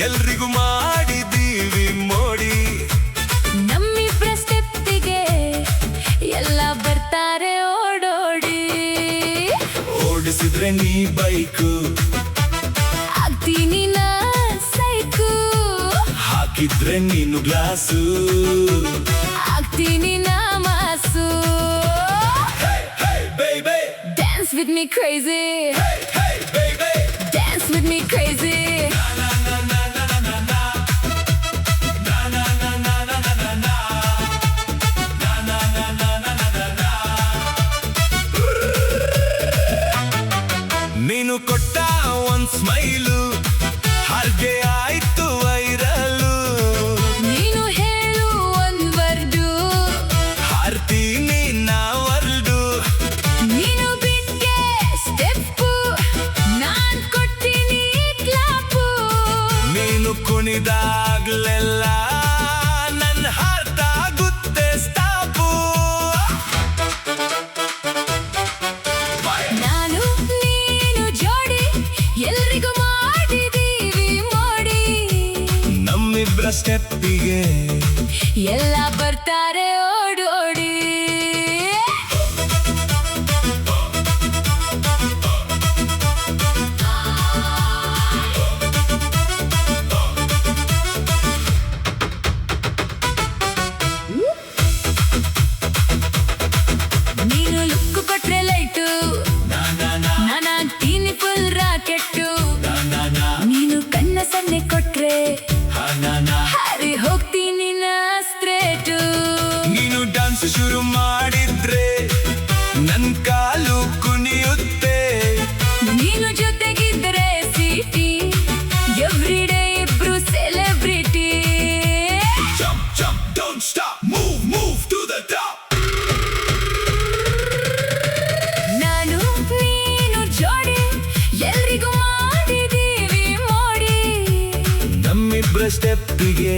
ಎಲ್ರಿಗೂ ಮಾಡಿದೀವಿ ಮೋಡಿ. ನಮ್ಮಿಬ್ರ ಸ್ಟೆಪ್ಪಿಗೆ ಎಲ್ಲ ಬರ್ತಾರೆ ಓಡೋಡಿ. ಓಡಿಸಿದ್ರೆ ನೀ ಬೈಕು, ಆಗ್ತೀನಿ ನಾ ಸೈಕು. ಹಾಕಿದ್ರೆ ನೀನು ಗ್ಲಾಸು, ಆಗ್ತೀನಿ ನಾ ಮಾಸು. Hey baby, Dance with me crazy. hey baby, Dance with me crazy. ನೀನು ಕೊಟ್ಟ ಒಂದ್ ಸ್ಮೈಲು ಹಾಗೆ ಆಯ್ತು ವೈರಲ್ಲು. ನೀನು ಹೇಳು ಒಂದ್ ವರ್ಡು, ಹಾರ್ತೀನಿ ನಾ ವರ್ಲ್ಡು. ನೀನು ಬಿಟ್ಗೆ ಸ್ಟೆಪ್ಪು, ನಾನ್ ಕೊಡ್ತೀನಿ ಕ್ಲಾಪು. ನೀನು ಕುಣಿದಾಗ್ಲೆಲ್ಲ ನನ್ನ ಹಾರ್ಟ್ ಆಗುತ್ತೆ ಸ್ಟಾಪು. ನಾನು ನೀನು ಜೋಡಿ, ಎಲ್ರಿಗೂ ಮಾಡಿದೀವಿ ಮೋಡಿ. ನಮ್ಮಿಬ್ರ ಸ್ಟೆಪ್ಪಿಗೆ ಎಲ್ಲ ಬರ್ತಾರೆ ಓಡೋಡಿ. ನೀನು ಲುಕ್ ಕೊಟ್ರೆ ಲೈಟು, ನಾನಾಗ್ತೀನಿ ಫುಲ್ ರಾಕೆಟ್ಟು. ನೀನು ಕಣ್ಣ ಸನ್ನೆ ಕೊಟ್ರೆ ಹಾರಿ ಹೋಗ್ತೀನಿ ನಾ ಸ್ಟ್ರೇಟು. ನೀನು ಡಾನ್ಸ್ ಶುರು ಮಾಡಿದ್ರೆ ನನ್ ಕಾಲು ಕುಣಿಯುತ್ತೆ. ನೀನು ಜೊತೆಗಿದ್ರೆ ಸಿಟಿ, ಎವ್ರಿ ಡೇ ಇಬ್ರು celebrity. Jump, jump, don't stop, move, move to the top. ನಾನು ನೀನು ಜೋಡಿ, ಎಲ್ರಿಗೂ ಮಾಡಿದೀವಿ ಮೋಡಿ. ನಮ್ಮಿಬ್ರ ಸ್ಟೆಪ್ಪಿಗೆ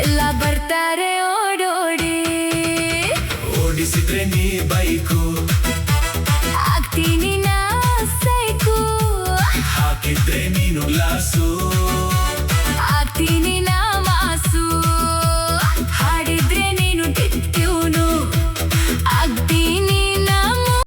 ಎಲ್ಲ ಬರ್ತಾರೆ ಓಡೋಡಿ. ಓಡಿಸಿದ್ರೆ ನೀ ಬೈಕು,